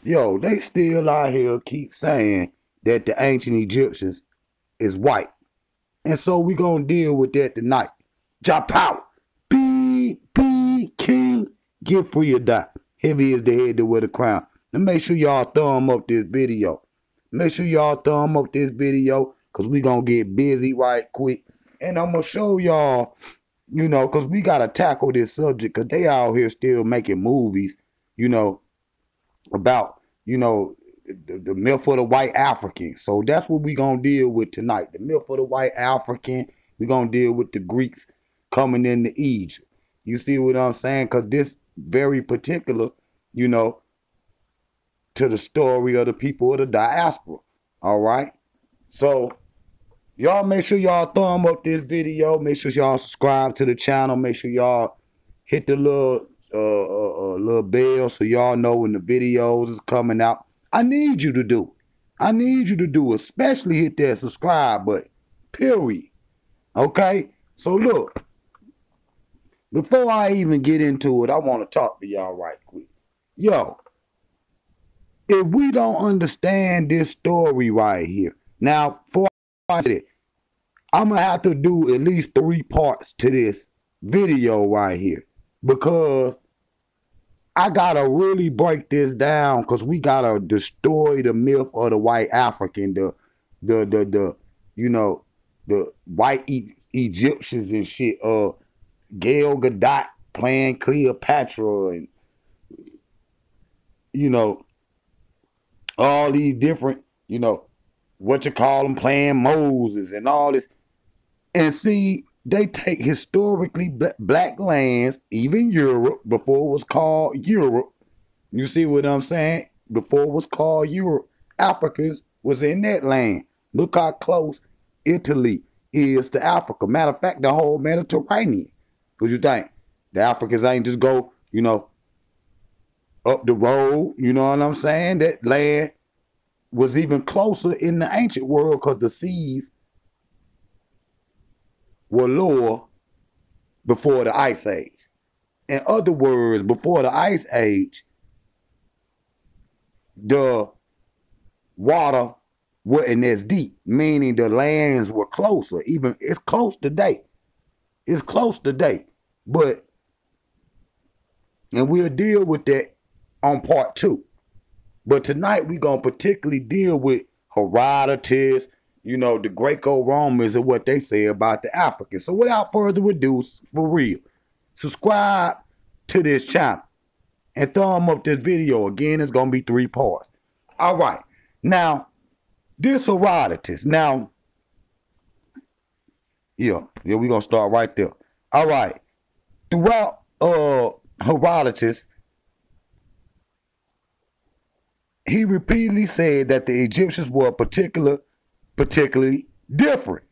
Yo, they still out here keep saying that the ancient Egyptians is white. And so we gonna deal with that tonight. JAHPOWER. Be king. Get free or die. Heavy is the head to wear the crown. Now make sure y'all thumb up this video. Make sure y'all thumb up this video because we gonna get busy right quick. And I'm gonna show y'all, because we gotta tackle this subject because they out here still making movies, about, the myth of the white African. So that's what we gonna deal with tonight. The myth of the white African. We gonna deal with the Greeks coming into Egypt. You see what I'm saying? Because this very particular, to the story of the people of the diaspora. All right? So, y'all make sure y'all thumb up this video. Make sure y'all subscribe to the channel. Make sure y'all hit the little bell so y'all know when the videos is coming out. I need you to do it. I need you to do it. Especially hit that subscribe button. Period. Okay? So, look. Before I even get into it, I want to talk to y'all right quick. Yo, if we don't understand this story right here, now, before I say it, I'm going to have to do at least 3 parts to this video right here. Because I got to really break this down because we got to destroy the myth of the white African, the white Egyptians and shit, Gal Gadot playing Cleopatra and, all these different, playing Moses and all this. And see, they take historically black lands, even Europe, before it was called Europe. You see what I'm saying? Before it was called Europe, Africans was in that land. Look how close Italy is to Africa. Matter of fact, the whole Mediterranean. What you think? The Africans ain't just go, up the road. You know what I'm saying? That land was even closer in the ancient world because the seas were lower before the Ice Age. In other words, before the Ice Age, the water wasn't as deep, meaning the lands were closer. Even it's close today. It's close today. But, and we'll deal with that on part 2. But tonight we're going to particularly deal with Herodotus, the Greco-Romans and what they say about the Africans. So without further ado, for real, subscribe to this channel and thumb up this video. Again, it's going to be 3 parts. All right. Now, this Herodotus. Now, yeah, we're going to start right there. All right. Throughout Herodotus, he repeatedly said that the Egyptians were particularly different.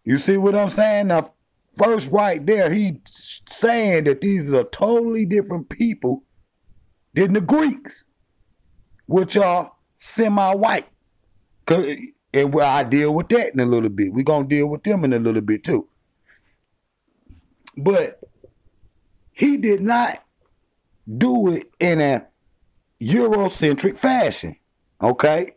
You see what I'm saying? Now, first right there, he's saying that these are totally different people than the Greeks, which are semi-white. And I deal with that in a little bit. We're going to deal with them in a little bit too. But he did not do it in a Eurocentric fashion, okay?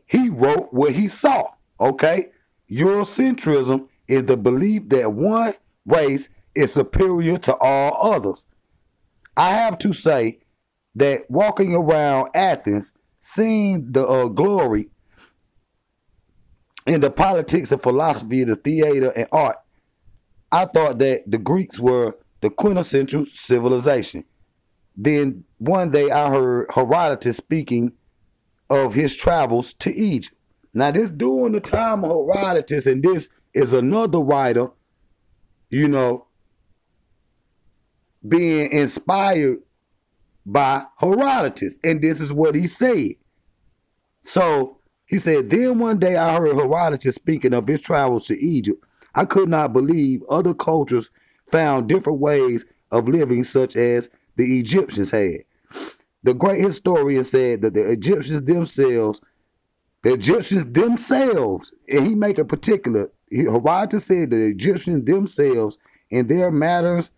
He wrote what he saw, okay? Eurocentrism is the belief that one race is superior to all others. I have to say that walking around Athens, seeing the glory in the politics and philosophy, the theater and art, I thought that the Greeks were the quintessential civilization. Then one day I heard Herodotus speaking of his travels to Egypt. Now this during the time of Herodotus, and this is another writer, being inspired by Herodotus. And this is what he said. So he said, then one day I heard Herodotus speaking of his travels to Egypt. I could not believe other cultures found different ways of living such as the Egyptians had. The great historian said that the Egyptians themselves, and he make a particular, Herodotus said the Egyptians themselves in their manners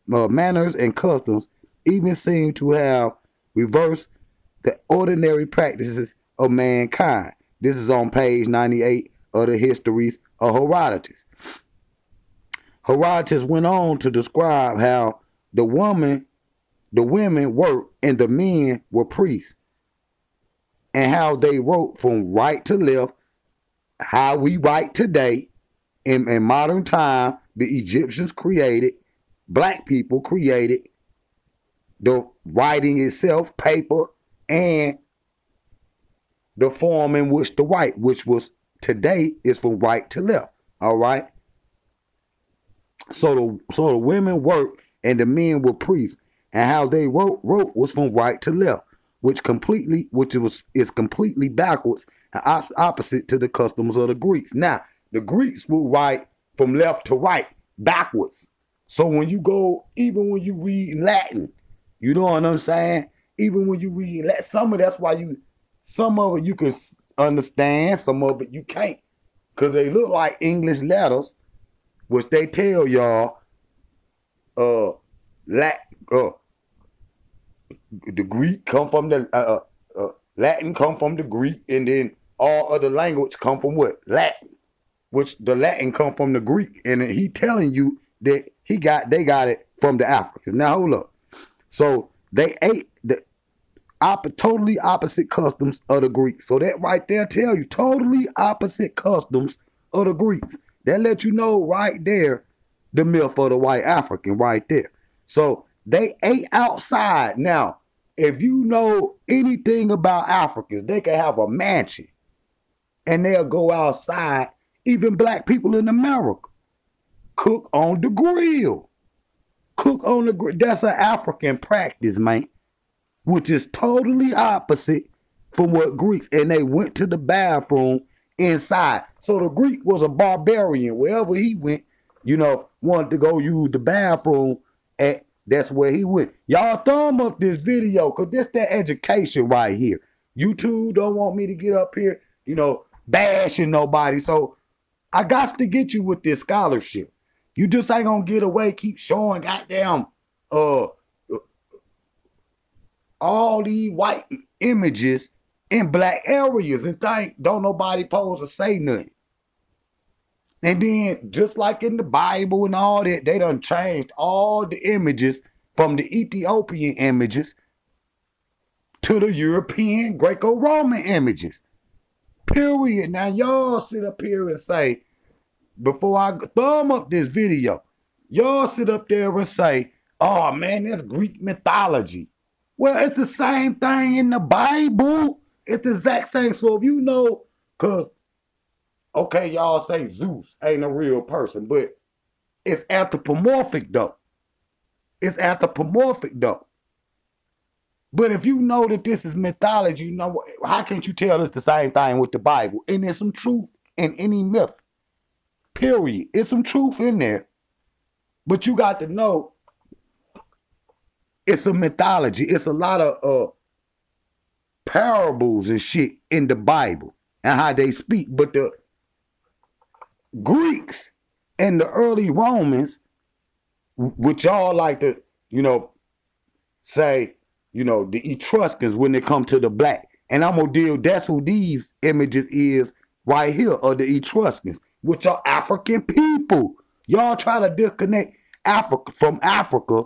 and customs even seem to have reversed the ordinary practices of mankind. This is on page 98 of the Histories of Herodotus. Herodotus went on to describe how the women worked and the men were priests, and how they wrote from right to left, how we write today. In modern time, the Egyptians created, black people created the writing itself, paper, and the form in which to write, which was today is from right to left. All right. So the women worked and the men were priests, and how they wrote was from right to left, which is completely backwards and opposite to the customs of the Greeks. Now, the Greeks will write from left to right, backwards. So when you go, even when you read Latin, you know what I'm saying? Even when you read Latin, some of it you can understand, some of it you can't, because they look like English letters, which they tell y'all, the Greek come from the Latin come from the Greek, and then all other language come from what? Latin, which the Latin come from the Greek, and he telling you that they got it from the Africans. Now hold up, so they ate the totally opposite customs of the Greeks. So that right there tell you totally opposite customs of the Greeks. That let you know right there the myth of the white African right there. So they ate outside. Now, if you know anything about Africans, they can have a mansion and they'll go outside. Even black people in America cook on the grill. Cook on the grill. That's an African practice, man, which is totally opposite from what Greeks. And they went to the bathroom inside. So the Greek was a barbarian. Wherever he went, wanted to go use the bathroom, and that's where he went. Y'all thumb up this video, because this that education right here. YouTube don't want me to get up here, bashing nobody. So I got to get you with this scholarship. You just ain't gonna get away, keep showing goddamn all these white images in black areas and think don't nobody pose to say nothing. And then just like in the Bible and all that, they done changed all the images from the Ethiopian images to the European Greco-Roman images. Period. Now y'all sit up here and say, before I thumb up this video, y'all sit up there and say, oh man, that's Greek mythology. Well, it's the same thing in the Bible. It's the exact same. So if you know, because, okay, y'all say Zeus ain't a real person, but it's anthropomorphic though. It's anthropomorphic though. But if you know that this is mythology, how can't you tell us the same thing with the Bible? And there's some truth in any myth. Period. It's some truth in there. But you got to know it's a mythology. It's a lot of parables and shit in the Bible and how they speak. But the Greeks and the early Romans, which y'all like to, say, the Etruscans when they come to the black. And I'm going to deal, that's who these images is right here, of the Etruscans, which are African people. Y'all try to disconnect Africa from Africa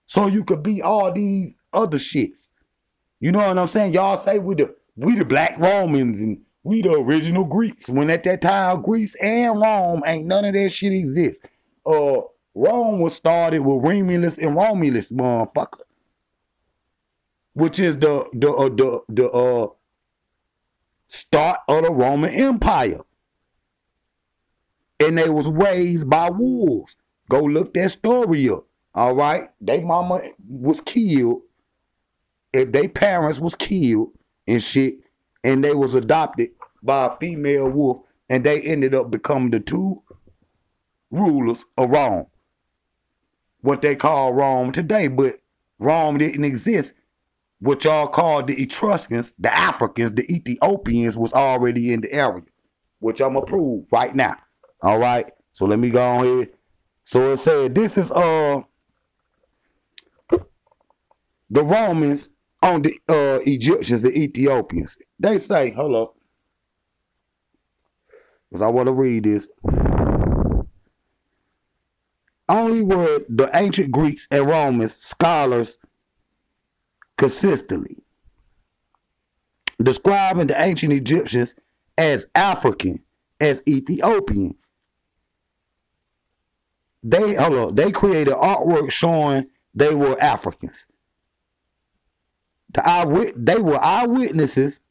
so you could be all these other shits. You know what I'm saying? Y'all say we the black Romans and we the original Greeks. When at that time, Greece and Rome, ain't none of that shit exist. Rome was started with Romulus and Romulus, motherfucker, which is the start of the Roman Empire. And they was raised by wolves. Go look that story up. All right? They mama was killed. If they parents was killed and shit, and they was adopted by a female wolf, and they ended up becoming the two rulers of Rome. What they call Rome today, but Rome didn't exist. What y'all call the Etruscans, the Africans, the Ethiopians was already in the area, which I'm gonna prove right now. All right, so let me go on here. So it said this is the Romans on the Egyptians and Ethiopians. They say, hold up, because I want to read this. Only were the ancient Greeks and Romans scholars consistently describing the ancient Egyptians as African, as Ethiopian. They created artwork showing they were Africans. They were eyewitnesses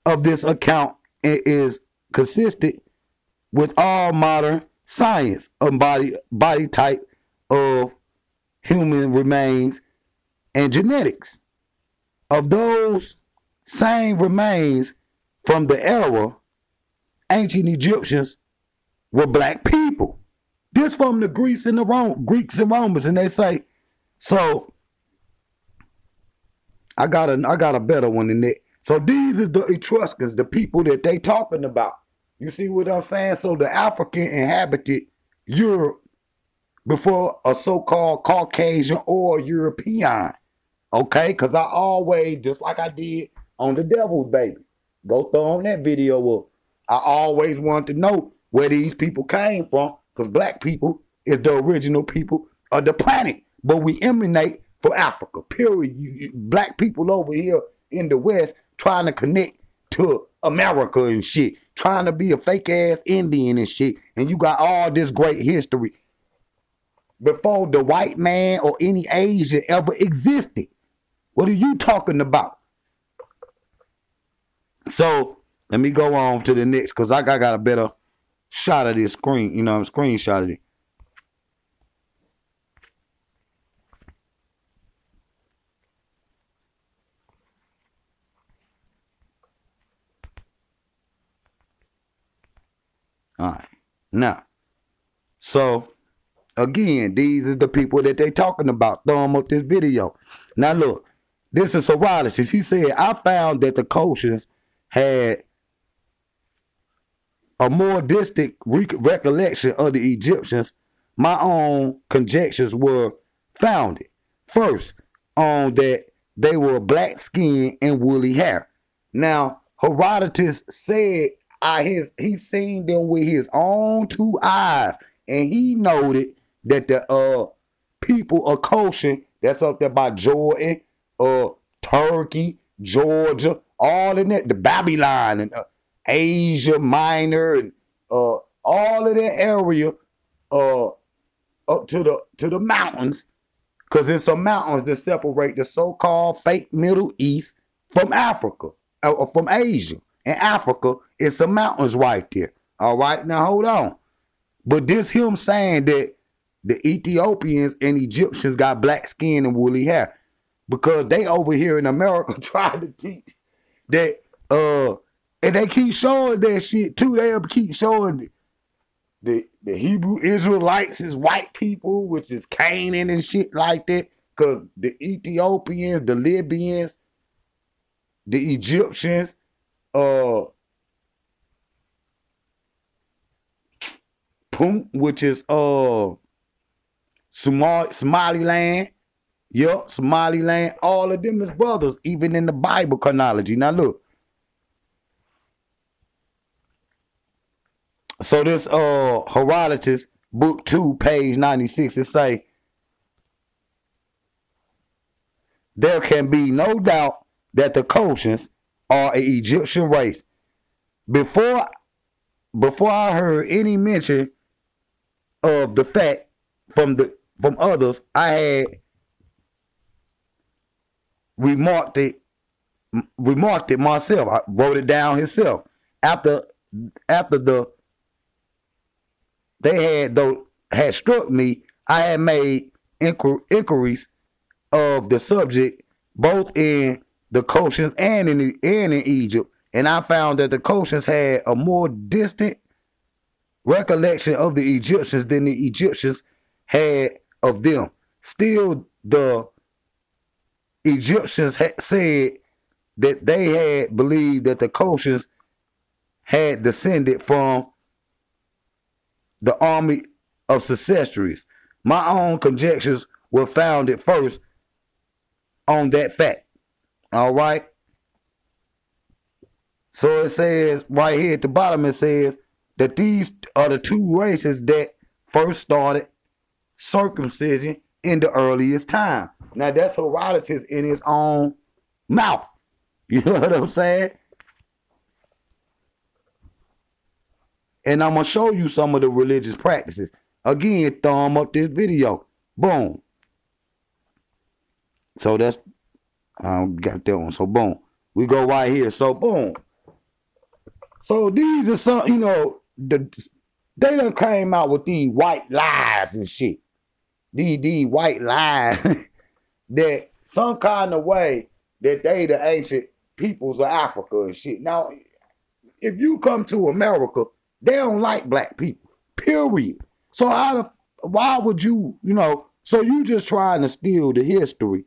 of this account and is consistent with all modern science of body type of human remains and genetics. Of those same remains from the era, ancient Egyptians were black people. This from the Greeks and Romans, and they say, so I got a better one than that. So these is the Etruscans, the people that they talking about. You see what I'm saying? So the African inhabited Europe before a so-called Caucasian or European. Okay? Because I always, just like I did on the Devil's Baby, go throw on that video up. I always wanted to know where these people came from, because black people is the original people of the planet. But we emanate from Africa, period. Black people over here in the West trying to connect to America and shit, trying to be a fake ass Indian and shit, and you got all this great history before the white man or any Asian ever existed. What are you talking about? So let me go on to the next, because I got a better shot of this screen, screenshot of it. All right. Now, so again, these is the people that they talking about. Throw them up this video. Now look, this is Herodotus. He said, I found that the Koshians had a more distant recollection of the Egyptians. My own conjectures were founded. First, on that they were black skin and woolly hair. Now, Herodotus said he seen them with his own two eyes, and he noted that the people of Goshen, that's up there by Jordan, Turkey, Georgia, all in that, the Babylon and Asia Minor, and all of that area up to the mountains, because there's some mountains that separate the so-called fake Middle East from Africa, or from Asia. And Africa is some mountains right there. All right, now hold on. But this him saying that the Ethiopians and Egyptians got black skin and woolly hair, because they over here in America trying to teach that, and they keep showing that shit too. They'll keep showing the Hebrew Israelites is white people, which is Canaan and shit like that, because the Ethiopians, the Libyans, the Egyptians, which is Somaliland. Yup, Somaliland. All of them is brothers, even in the Bible chronology. Now look. So this Herodotus, book 2, page 96, it say, there can be no doubt that the Koshians are an Egyptian race. Before I heard any mention of the fact from others, I had remarked it myself. I wrote it down himself. After they had struck me, I had made inquiries of the subject both in the Koshians and in Egypt, and I found that the Koshians had a more distant recollection of the Egyptians than the Egyptians had of them. Still, the Egyptians said that they had believed that the Koshians had descended from the army of secessionaries. My own conjectures were founded first on that fact. All right. So it says right here at the bottom, it says that these are the two races that first started circumcision in the earliest time. Now that's Herodotus in his own mouth. You know what I'm saying? And I'm going to show you some of the religious practices. Again, thumb up this video. Boom. So that's, I got that one. So boom. We go right here. So boom. So these are some, you know, they done came out with these white lies and shit. These white lies that some kind of way that they the ancient peoples of Africa and shit. Now, if you come to America, they don't like black people, period. So why would you, you know, so you just trying to steal the history,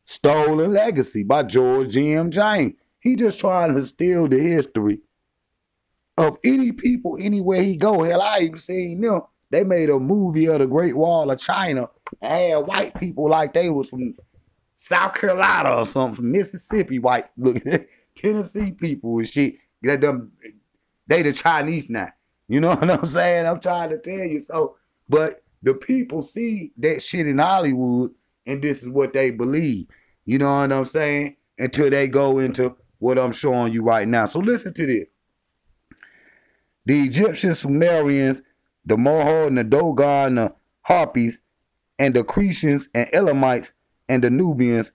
stolen legacy by George G.M. James. He just trying to steal the history of any people anywhere he go. Hell, I even seen them. They made a movie of the Great Wall of China and had white people like they was from South Carolina or something, from Mississippi, white, look, Tennessee people and shit. They the Chinese now. You know what I'm saying? I'm trying to tell you. So, but the people see that shit in Hollywood and this is what they believe. You know what I'm saying? Until they go into what I'm showing you right now. So listen to this. The Egyptians, Sumerians, the Mohor, the Dogon, the Harpies, and the Cretians and Elamites and the Nubians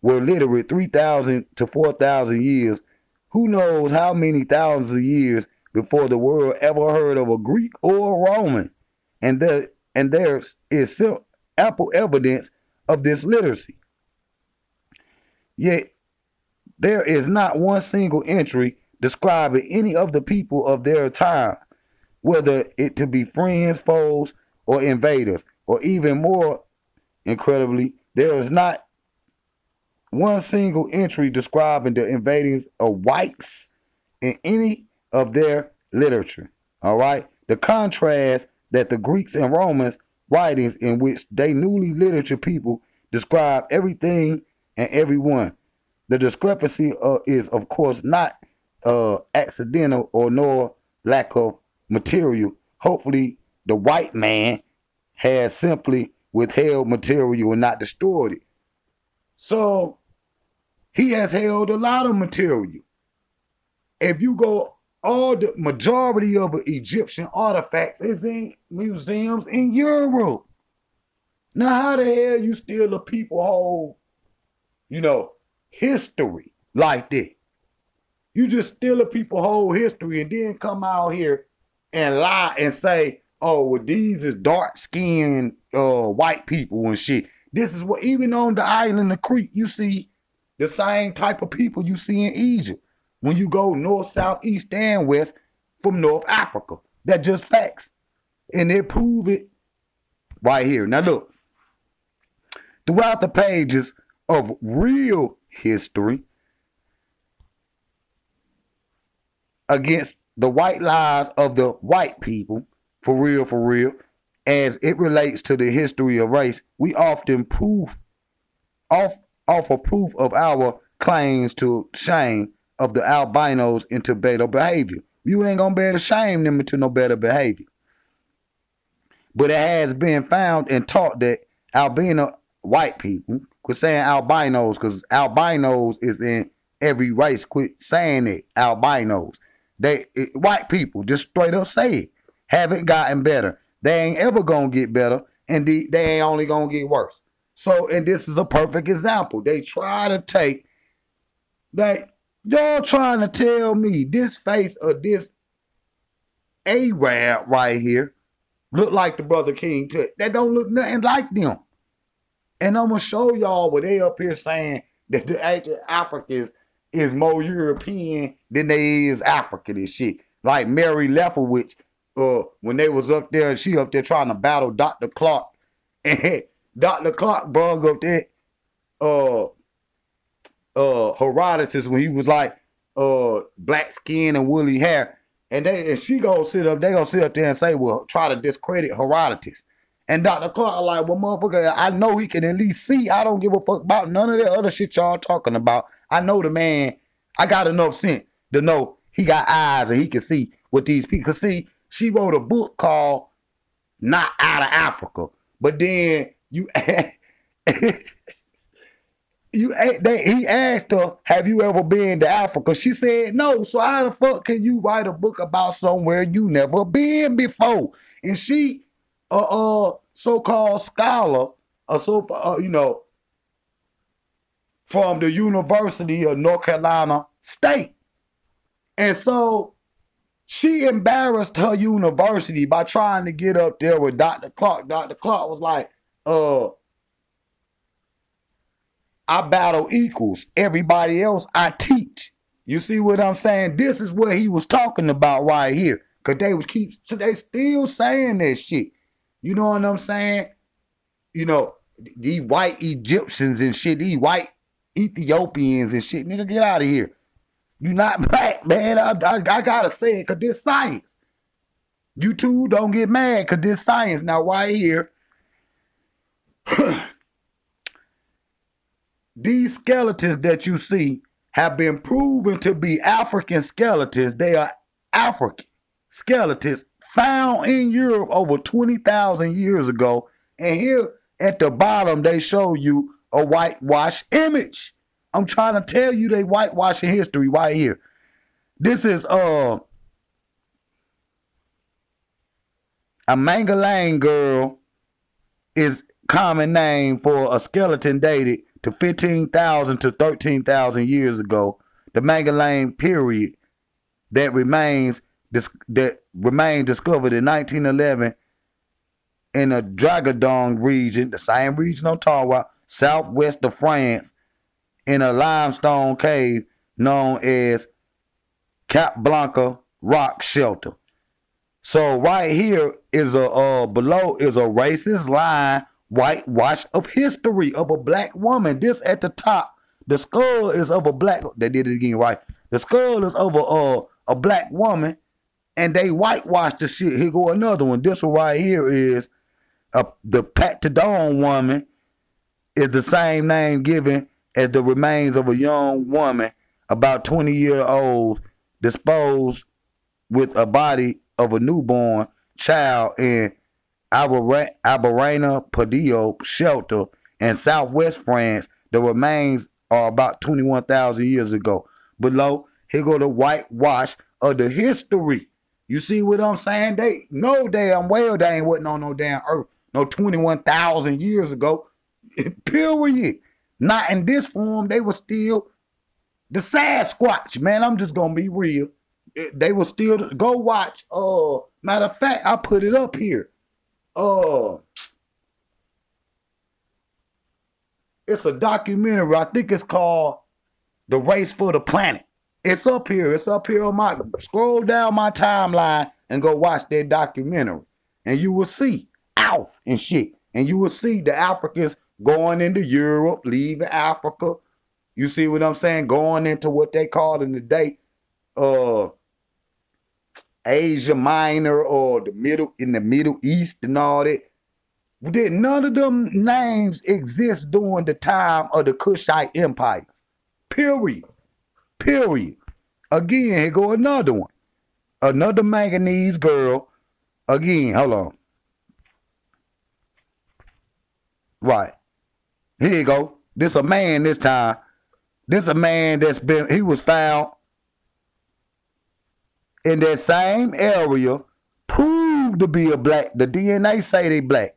were literate 3,000 to 4,000 years. Who knows how many thousands of years before the world ever heard of a Greek or a Roman? And there is ample evidence of this literacy. Yet there is not one single entry describing any of the people of their time, whether it to be friends, foes, or invaders, or even more incredibly, there is not one single entry describing the invadings of whites in any of their literature. All right? The contrast that the Greeks and Romans writings in which they newly literature people describe everything and everyone. The discrepancy is, of course, not accidental or nor lack of material. Hopefully, the white man has simply withheld material and not destroyed it. So, he has held a lot of material. If you go, all the majority of Egyptian artifacts is in museums in Europe. Now, how the hell you steal a people whole, you know, history like that? You just steal a people whole history and then come out here and lie and say, oh, well, these is dark-skinned white people and shit. This is what, even on the island of Crete, you see the same type of people you see in Egypt. When you go north, south, east, and west from North Africa. That's just facts. And they prove it right here. Now look, throughout the pages of real history against the white lies of the white people, for real, as it relates to the history of race, we often offer proof of our claims to shame of the albinos into better behavior. You ain't gonna be able to shame them into no better behavior. But it has been found and taught that albino white people, quit saying albinos, because albinos is in every race. Quit saying it, albinos. White people, just straight up say it, haven't gotten better. They ain't ever gonna get better, and they ain't only gonna get worse. So, and this is a perfect example. They try to take that. Y'all trying to tell me this face of this Arab right here look like the brother King Tut. That don't look nothing like them. And I'm going to show y'all what they up here saying that the ancient Africans is more European than they is African and shit. Like Mary Lefowitz, when they was up there, she up there trying to battle Dr. Clark. And Dr. Clark brung up that Herodotus when he was like black skin and woolly hair, and she gonna sit up, they gonna sit up there and say, well, try to discredit Herodotus. And Dr. Clark like, well, motherfucker, I know he can at least see. I don't give a fuck about none of that other shit y'all talking about. I know the man, I got enough sense to know he got eyes and he can see what these people. Cause see, she wrote a book called Not Out of Africa. But then he asked her, have you ever been to Africa? She said no. So how the fuck can you write a book about somewhere you never been before? And she, so-called scholar, from the University of North Carolina State. And so she embarrassed her university by trying to get up there with Dr. Clark. Dr. Clark was like, I battle equals everybody else I teach. You see what I'm saying? This is what he was talking about right here. Cause they still saying that shit. You know what I'm saying? You know, these white Egyptians and shit, these white Ethiopians and shit. Nigga, get out of here. You not black, man. I gotta say it, cause this science. You two don't get mad, cause this science. Now, right here, these skeletons that you see have been proven to be African skeletons. They are African skeletons found in Europe over 20,000 years ago. And here at the bottom, they show you a whitewash image. I'm trying to tell you they whitewashing history right here. This is a Mangalang girl is common name for a skeleton dated to 15,000 to 13,000 years ago. The Mangalang period that remains discovered in 1911 in the Dragadon region, the same region I'm talking about, southwest of France, in a limestone cave known as Cap Blanca rock shelter. So right here is below is a racist line whitewash of history of a black woman. This at the top, the skull is of a black. They did it again, right? The skull is of a black woman, and they whitewashed the shit. Here go another one. This one right here is the pt1 woman is the same name given as the remains of a young woman about 20-year-old disposed with a body of a newborn child in Aberana Padillo shelter in southwest France. The remains are about 21,000 years ago. Below, here go the whitewash of the history. You see what I'm saying? They know damn well they ain't wasn't on no damn earth no 21,000 years ago. Period. Not in this form. They were still the Sasquatch, man. I'm just gonna be real. They were still go watch. Matter of fact, I put it up here. It's a documentary. I think it's called The Race for the Planet. It's up here. It's up here on my scroll down my timeline and go watch that documentary. And you will see Alf and shit. And you will see the Africans going into Europe, leaving Africa. You see what I'm saying? Going into what they call in the day Asia Minor or the Middle East and all that. None of them names exist during the time of the Kushite empires. Period. Again, here go another one. Another manganese girl. Again, hold on. Right. Here you go. This a man this time. This a man he was found in that same area, proved to be a black. The DNA say they black.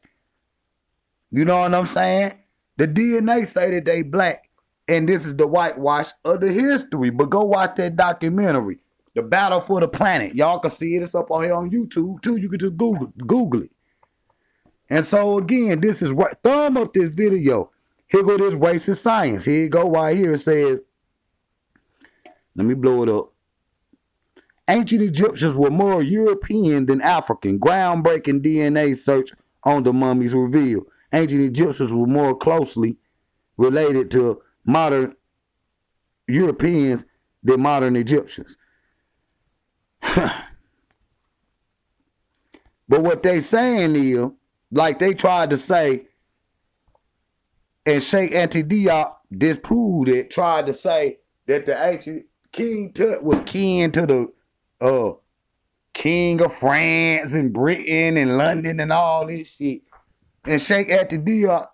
You know what I'm saying? The DNA say that they black. And this is the whitewash of the history. But go watch that documentary, The Battle for the Planet. Y'all can see it. It's up on here on YouTube too. You can just Google it. And so again, this is right. Thumb up this video. Here go this racist science. Here you go right here. It says, let me blow it up. Ancient Egyptians were more European than African. Groundbreaking DNA search on the mummies revealed ancient Egyptians were more closely related to modern Europeans than modern Egyptians. But what they saying is like they tried to say, and Sheikh Anta Diop disproved it, tried to say that the ancient King Tut was kin to the King of France and Britain and London and all this shit. And Sheikh Anta Diop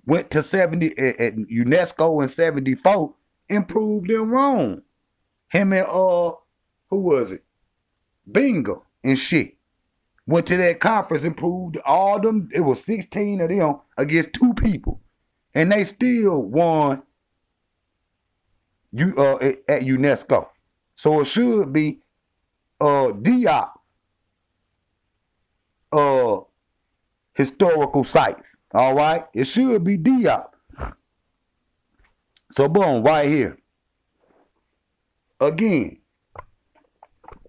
went to 70 at UNESCO in 74 and proved them wrong. Him and who was it? Bingo and shit. Went to that conference and proved all them, it was 16 of them against 2 people. And they still won at UNESCO. So it should be Diop historical sites. All right? It should be Diop. So boom, right here. Again,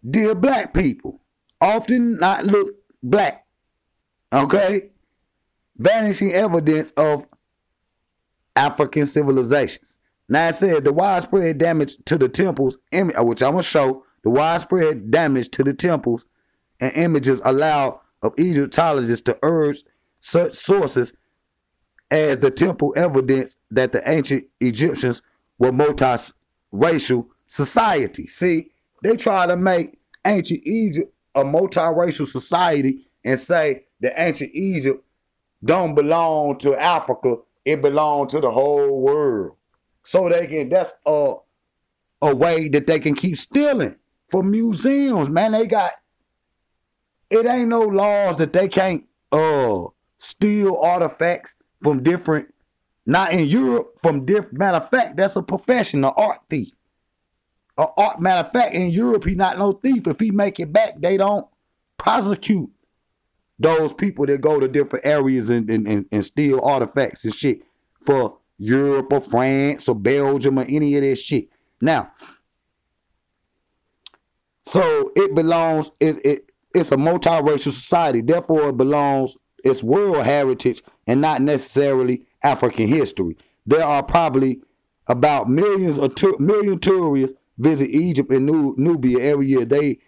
dear black people, often not look black. Okay? Vanishing evidence of African civilizations. Now it said the widespread damage to the temples, which I'm going to show, the widespread damage to the temples and images allowed of Egyptologists to urge such sources as the temple evidence that the ancient Egyptians were multiracial society. See, they try to make ancient Egypt a multiracial society and say that ancient Egypt don't belong to Africa, it belongs to the whole world. So they can, that's a way that they can keep stealing from museums, man. They got, it ain't no laws that they can't steal artifacts from different, not in Europe, from different, matter of fact, that's a profession, an art thief. Matter of fact, in Europe, he not no thief. If he make it back, they don't prosecute those people that go to different areas and steal artifacts and shit for Europe or France or Belgium or any of this shit. Now, so it belongs, it's a multiracial society. Therefore, it belongs, it's world heritage and not necessarily African history. There are probably about million tourists visit Egypt and Nubia every year. They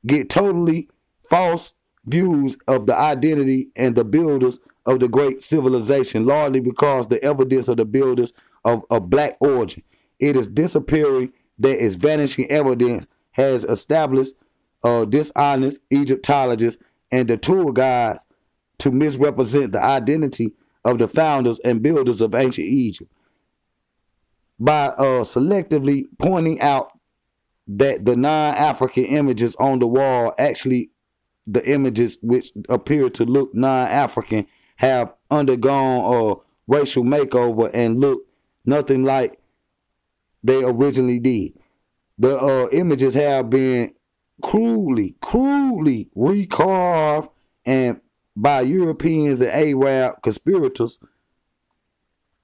get totally false views of the identity and the builders of the great civilization, largely because the evidence of the builders of black origin. It is disappearing that its vanishing evidence has established dishonest Egyptologists and the tour guides to misrepresent the identity of the founders and builders of ancient Egypt by selectively pointing out that the non-African images on the wall, actually the images which appear to look non-African, have undergone a racial makeover and look nothing like they originally did. The images have been cruelly recarved and by Europeans and Arab conspirators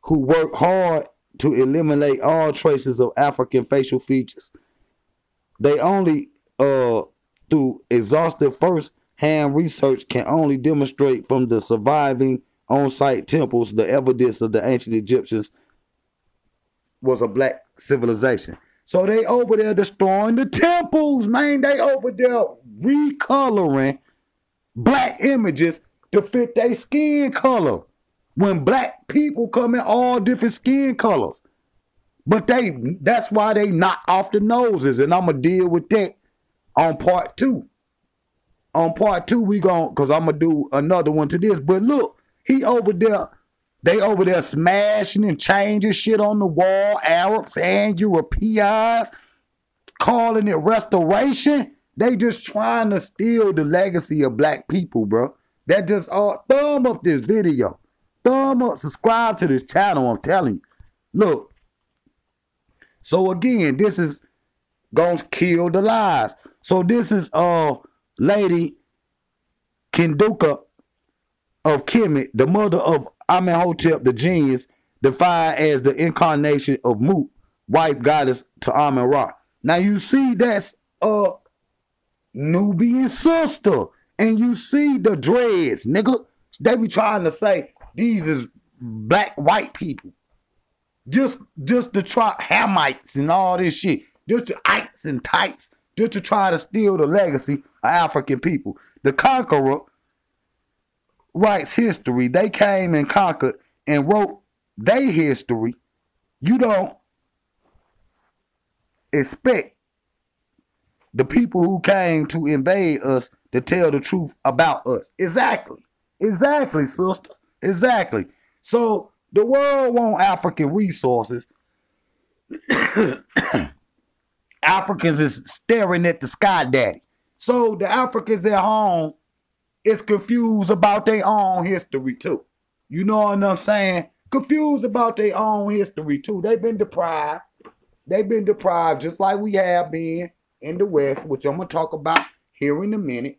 who work hard to eliminate all traces of African facial features. They only, through exhaustive first-hand research, can only demonstrate from the surviving on-site temples the evidence of the ancient Egyptians was a black civilization. So they over there destroying the temples, man. They over there recoloring black images to fit their skin color. When black people come in all different skin colors. But that's why they knock off the noses. And I'm going to deal with that on part 2. On part 2, because I'm going to do another one to this. But look, he over there, they over there smashing and changing shit on the wall. Arabs and Europeans calling it restoration. They just trying to steal the legacy of black people, bro. That just thumb up this video. Thumb up, subscribe to this channel, I'm telling you. Look. So again, this is gonna kill the lies. So this is Lady Kenduka of Kemet, the mother of Amenhotep the genius, defined as the incarnation of Mut, wife goddess to Amen-Ra. Now you see that's Nubian sister. And you see the dreads, nigga. They be trying to say these is black white people. Just to try Hamites and all this shit. Just to ites and tights. Just to try to steal the legacy of African people. The conqueror writes history. They came and conquered and wrote their history. You don't expect the people who came to invade us to tell the truth about us. Exactly. Exactly, sister. Exactly. So the world want African resources. Africans is staring at the sky daddy. So the Africans at home is confused about their own history too. You know what I'm saying? Confused about their own history too. They've been deprived. They've been deprived just like we have been in the West, which I'm going to talk about here in a minute.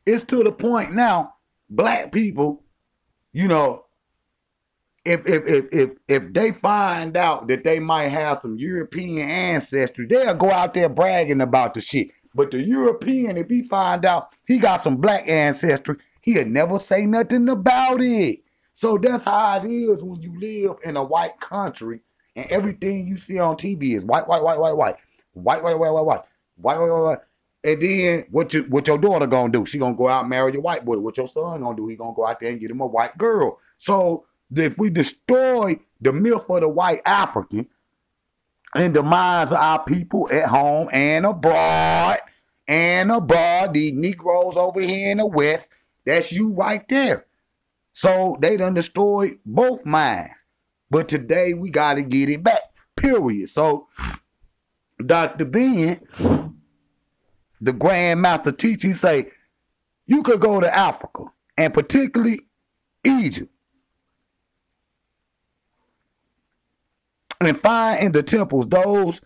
It's to the point now, black people, you know, if they find out that they might have some European ancestry, they'll go out there bragging about the shit. But the European, if he find out he got some black ancestry, he'll never say nothing about it. So that's how it is when you live in a white country and everything you see on TV is white, white, white, white, white, white, white, white, white, white, white, white, white, white. And then what your daughter gonna do? She gonna go out and marry your white boy. What your son gonna do? He gonna go out there and get him a white girl. So if we destroy the myth of the white African in the minds of our people at home and abroad, these Negroes over here in the West, that's you right there. So they done destroyed both minds. But today we got to get it back, period. So Dr. Ben, the Grand Master teacher, he say, you could go to Africa, and particularly Egypt, and find in the temples those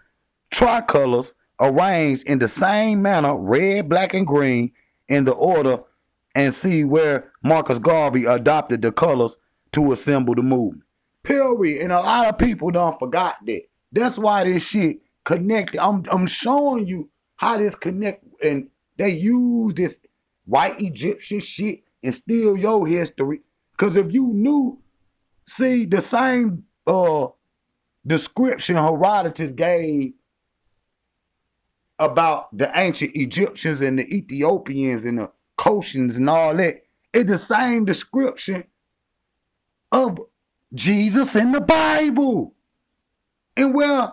tricolors arranged in the same manner, red, black, and green, in the order, and see where Marcus Garvey adopted the colors to assemble the movement. Period. And a lot of people don't forgot that. That's why this shit connected. I'm showing you how this connect, and they use this white Egyptian shit and steal your history. Because if you knew, see, the same description Herodotus gave about the ancient Egyptians and the Ethiopians and the Koshans and all that, it's the same description of Jesus in the Bible. And where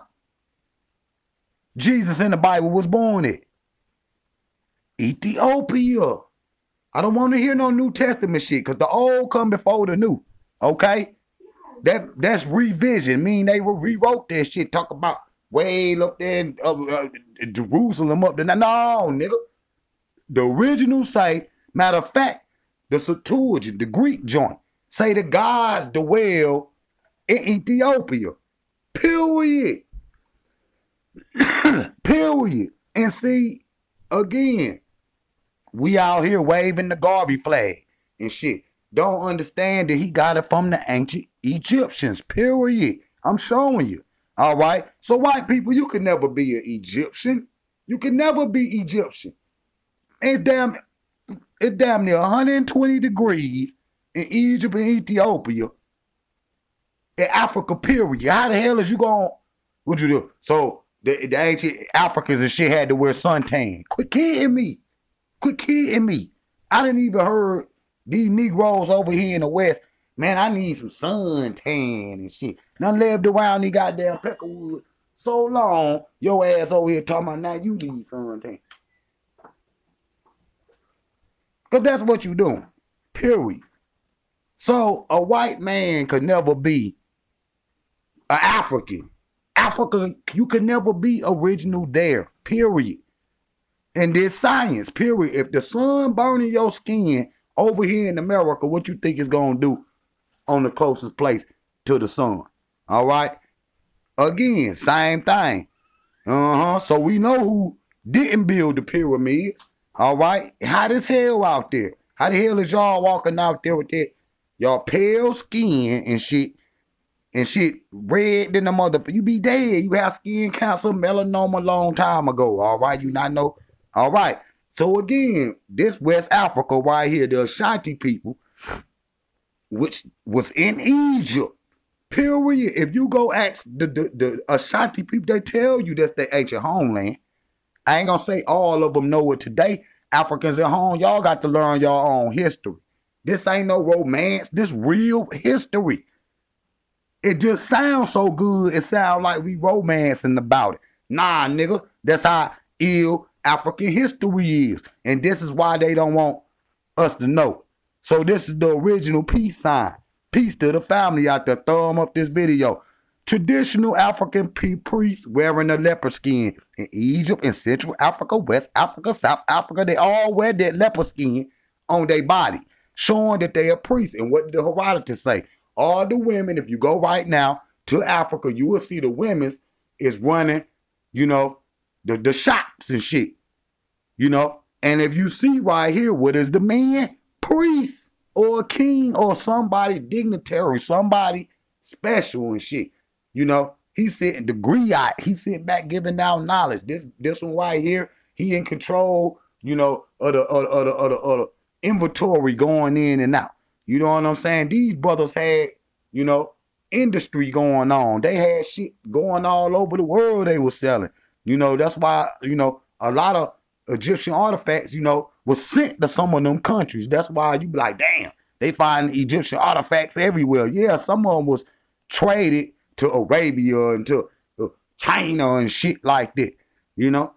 Jesus in the Bible was born at? Ethiopia. I don't want to hear no New Testament shit, because the old come before the new. Okay? That's revision. Mean they rewrote that shit. Talk about way up there in Jerusalem up there. No, nigga. The original say, matter of fact, the Septuagint, the Greek joint, say the gods dwell in Ethiopia. Period. Period. And see, again, we out here waving the Garvey flag and shit. Don't understand that he got it from the ancient Egyptians. Period. I'm showing you. All right? So white people, you can never be an Egyptian. You can never be Egyptian. It's damn near 120 degrees in Egypt and Ethiopia. In Africa, period. How the hell is you going? What you do? So the ancient Africans and shit had to wear suntan. Quit kidding me. Quit kidding me. I didn't even heard these Negroes over here in the West. Man, I need some suntan and shit. Done lived around these goddamn Peckerwood so long. Your ass over here talking about now you need suntan. Because that's what you doing. Period. So a white man could never be an African. Africa, you could never be original there. Period. And this science, period. If the sun burning your skin over here in America, what you think it's going to do on the closest place to the sun? All right? Again, same thing. So we know who didn't build the pyramids. All right? Hot as hell out there. How the hell is y'all walking out there with that? Y'all pale skin and shit red than the mother. You be dead. You have skin cancer, melanoma a long time ago. All right? You not know? All right. So again, this West Africa right here, the Ashanti people, which was in Egypt, period. If you go ask the Ashanti people, they tell you that's their ancient homeland. I ain't gonna say all of them know it today. Africans at home, y'all got to learn your own history. This ain't no romance. This real history. It just sounds so good. It sounds like we romancing about it. Nah, nigga. That's how ill African history is. And this is why they don't want us to know. So this is the original peace sign. Peace to the family out there. Thumb up this video. Traditional African priests wearing a leopard skin. In Egypt, in Central Africa, West Africa, South Africa, they all wear that leopard skin on their body, showing that they are priests. And what did the Herodotus say? All the women, if you go right now to Africa, you will see the women is running, you know, the shops and shit, you know. And if you see right here, what is the man? Priest or a king or somebody dignitary, somebody special and shit. You know, he's sitting degree-eyed. He's sitting back giving out knowledge. This one right here, he in control, you know, of the inventory going in and out. You know what I'm saying? These brothers had, you know, industry going on. They had shit going all over the world they were selling. You know, that's why, you know, a lot of Egyptian artifacts, you know, was sent to some of them countries. That's why you be like, damn, they find Egyptian artifacts everywhere. Yeah, some of them was traded to Arabia and to China and shit like that. You know,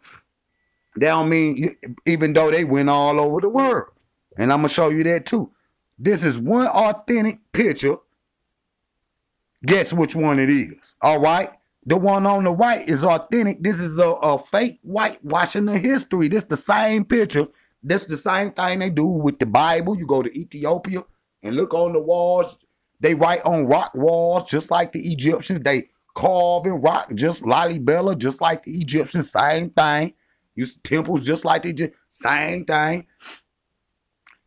that don't mean, even though they went all over the world. And I'm going to show you that too. This is one authentic picture. Guess which one it is. All right. The one on the right is authentic. This is a fake whitewashing the history. This the same picture. This the same thing they do with the Bible. You go to Ethiopia and look on the walls. They write on rock walls just like the Egyptians. They carve in rock just Lalibela, just like the Egyptians. Same thing. Use temples just like the Egyptians. Same thing.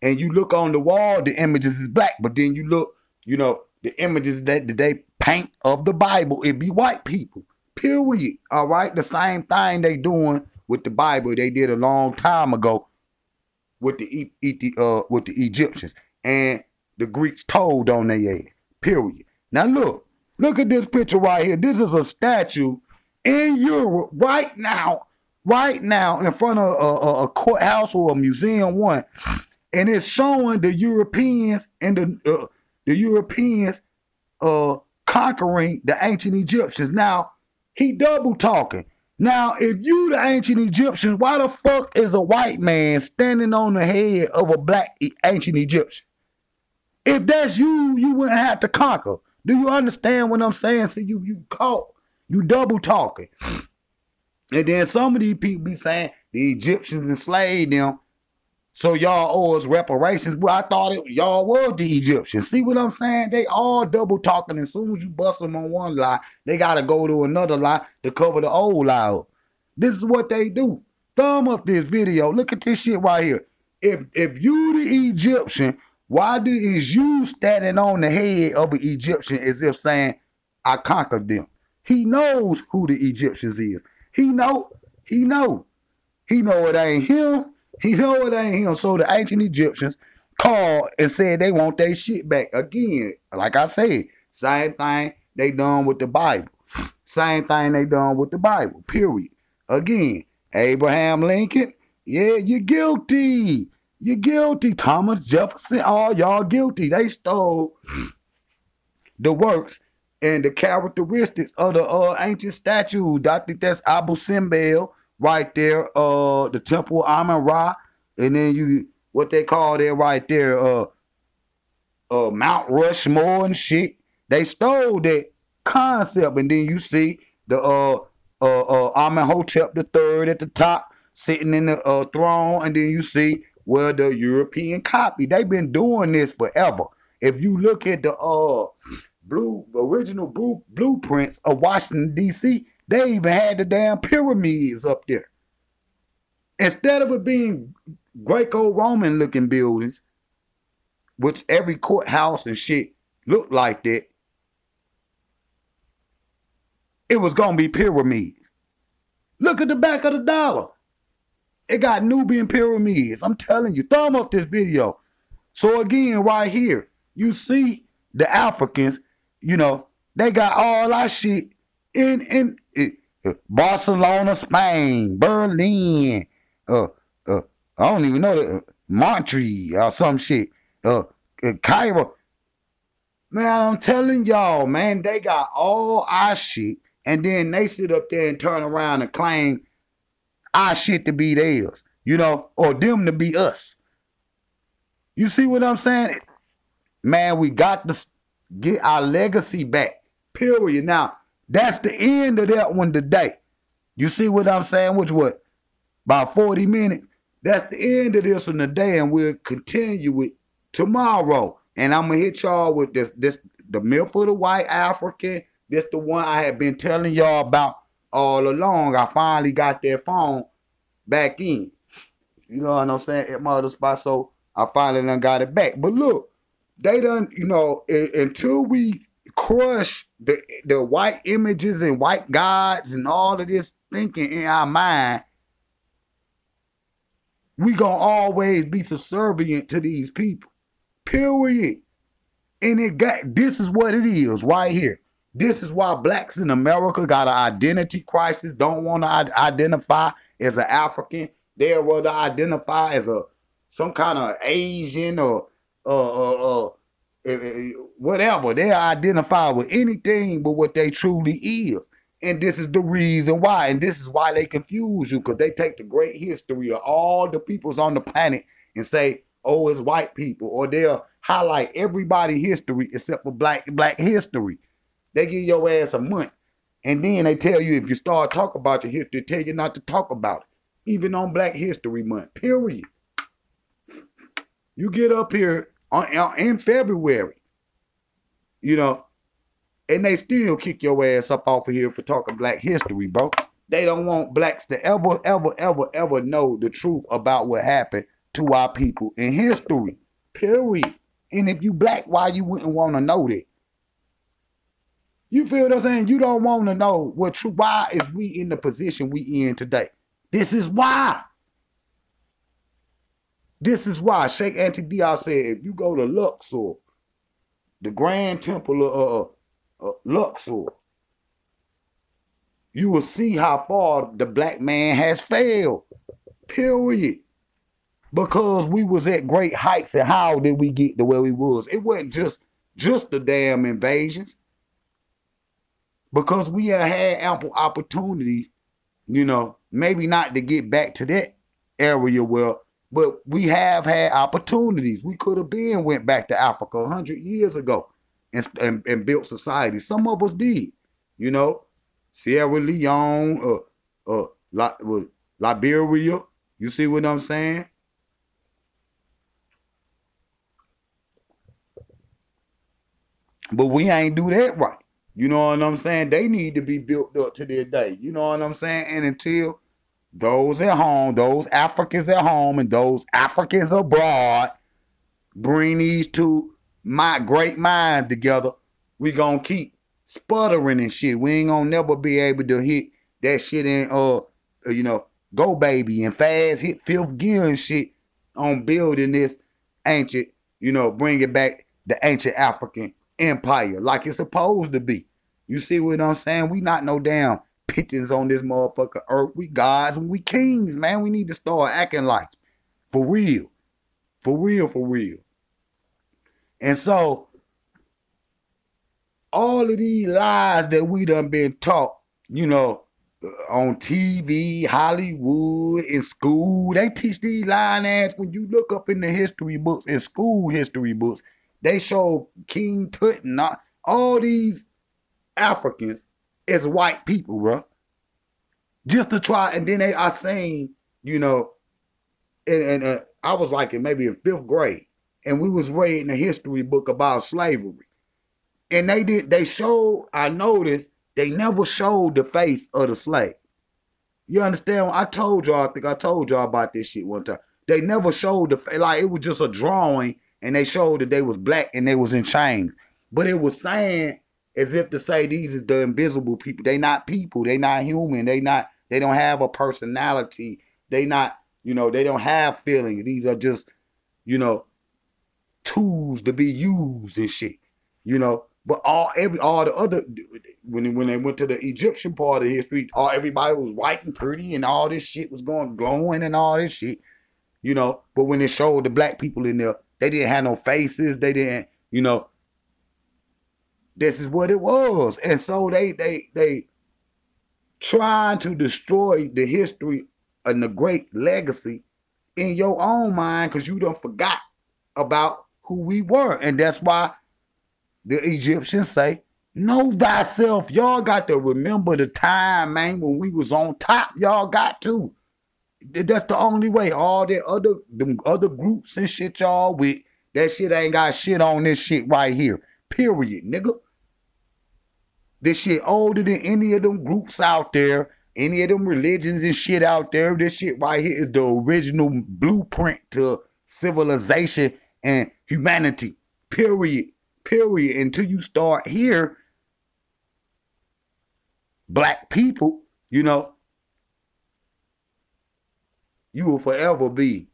And you look on the wall, the images is black. But then you look, you know, the images that they paint of the Bible, it be white people. Period. All right? The same thing they doing with the Bible they did a long time ago with the Egyptians. And the Greeks told on their ass. Period. Now look at this picture right here. This is a statue in Europe right now in front of a courthouse or a museum one. And it's showing the Europeans and the Europeans conquering the ancient Egyptians. Now, he double talking. Now, if you the ancient Egyptians, why the fuck is a white man standing on the head of a black ancient Egyptian? If that's you, you wouldn't have to conquer. Do you understand what I'm saying? So you double talking. And then some of these people be saying the Egyptians enslaved them, so y'all owe us reparations. Well, I thought y'all were the Egyptians. See what I'm saying? They all double talking. As soon as you bust them on one lie, they got to go to another lie to cover the old lie up. This is what they do. Thumb up this video. Look at this shit right here. If you the Egyptian, why is you standing on the head of an Egyptian as if saying, I conquered them? He knows who the Egyptians is. He know it ain't him. He know it ain't him. So the ancient Egyptians called and said they want their shit back. Again, like I said, same thing they done with the Bible. Same thing they done with the Bible, period. Again, Abraham Lincoln, yeah, you're guilty. You're guilty. Thomas Jefferson, all y'all guilty. They stole the works and the characteristics of the ancient statues. I think that's Abu Simbel right there, the Temple of Amun-Ra, and then what they call there right there, Mount Rushmore and shit. They stole that concept, and then you see the Amenhotep III at the top sitting in the throne, and then you see where the European copy. They've been doing this forever. If you look at the original blueprints of Washington, D.C., they even had the damn pyramids up there. Instead of it being Greco-Roman looking buildings, which every courthouse and shit looked like that, it was going to be pyramids. Look at the back of the dollar. It got Nubian pyramids. I'm telling you, thumb up this video. So again, right here, you see the Africans, you know, they got all our shit in Barcelona, Spain, Berlin, uh, I don't even know the Montreal or some shit, Cairo. Man, I'm telling y'all, man, they got all our shit, and then they sit up there and turn around and claim our shit to be theirs, or them to be us. You see what I'm saying? Man, we got to get our legacy back. Period. Now, that's the end of that one today. You see what I'm saying? Which what? About 40 minutes. That's the end of this one today, and we'll continue it tomorrow. And I'm gonna hit y'all with this the myth of the white African. This the one I have been telling y'all about all along. I finally got that phone back in. You know what I'm saying? At my other spot, so I finally done got it back. But look, they done, until we crush the white images and white gods and all of this thinking in our mind, we gonna always be subservient to these people. Period. And this is what it is right here. This is why blacks in America got an identity crisis, don't want to identify as an African. They'd rather identify as some kind of Asian or whatever. They identify with anything but what they truly is. And this is the reason why. And this is why they confuse you, because they take the great history of all the peoples on the planet and say, oh, it's white people. Or they'll highlight everybody's history except for black history. They give your ass a month. And then they tell you, if you start talking about your history, they tell you not to talk about it. Even on Black History Month, period. You get up here in February, and they still kick your ass up off of here for talking Black history, bro. They don't want blacks to ever know the truth about what happened to our people in history, period. And if you black, why you wouldn't want to know that? You feel what I'm saying? You don't want to know what true. Why is we in the position we in today? This is why. This is why Sheikh Anta Diop said, if you go to Luxor, the Grand Temple of Luxor, you will see how far the black man has failed. Period. Because we was at great heights, and how did we get to where we was? It wasn't just the damn invasions. Because we have had ample opportunities, maybe not to get back to that area well, but we have had opportunities. We could have went back to Africa 100 years ago and built society. Some of us did, Sierra Leone, Liberia. You see what I'm saying? But we ain't do that right. You know what I'm saying? They need to be built up to their day. You know what I'm saying? And until those at home, those Africans at home and those Africans abroad bring these two great minds together, we gonna keep sputtering and shit. We ain't gonna never be able to hit that shit in Go Baby and fast hit fifth gear and shit on building this ancient, bring it back the ancient African empire like it's supposed to be. You see what I'm saying? We not no damn pigeons on this motherfucker earth. We gods and we kings, man. We need to start acting like it. For real. For real, for real. And so, all of these lies that we done been taught, on TV, Hollywood, in school, they teach these lying ass. When you look up in the history books, in school history books, they show King Tut and all these Africans as white people, bro. Just to try, and then they are saying, and I was like maybe in fifth grade, and we was reading a history book about slavery. And they showed, I noticed, they never showed the face of the slave. You understand? I think I told y'all about this shit one time. They never showed the face, like it was just a drawing, and they showed that they was black and they was in chains. But it was saying as if to say these is the invisible people. They not people. They not human. They don't have a personality. They not, they don't have feelings. These are just, tools to be used and shit. But all the other, when they went to the Egyptian part of history, everybody was white and pretty and all this shit was going glowing and all this shit, you know. But when it showed the black people in there, they didn't have no faces. They didn't, you know. This is what it was, and so they trying to destroy the history and the great legacy in your own mind because you done forgot about who we were, and that's why the Egyptians say, know thyself. Y'all got to remember the time, man, when we was on top. Y'all got to. That's the only way. All them other groups and shit y'all with, that shit ain't got shit on this shit right here. Period, nigga. This shit older than any of them groups out there, any of them religions and shit out there. This shit right here is the original blueprint to civilization and humanity. Period. Period. Until you start here, black people, you know, you will forever be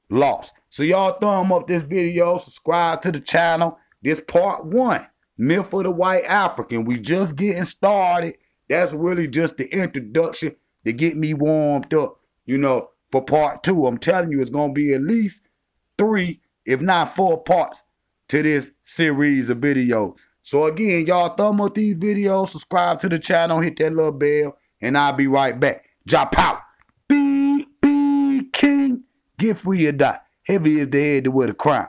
lost. So y'all thumb up this video, subscribe to the channel. This part 1, Myth of the White African. We just getting started. That's really just the introduction to get me warmed up, you know, for part 2. I'm telling you, it's going to be at least 3, if not 4 parts to this series of videos. So again, y'all thumb up these videos, subscribe to the channel, hit that little bell, and I'll be right back. JAHPOWER. Be king. Get free or die. Heavy is the head to wear the crown.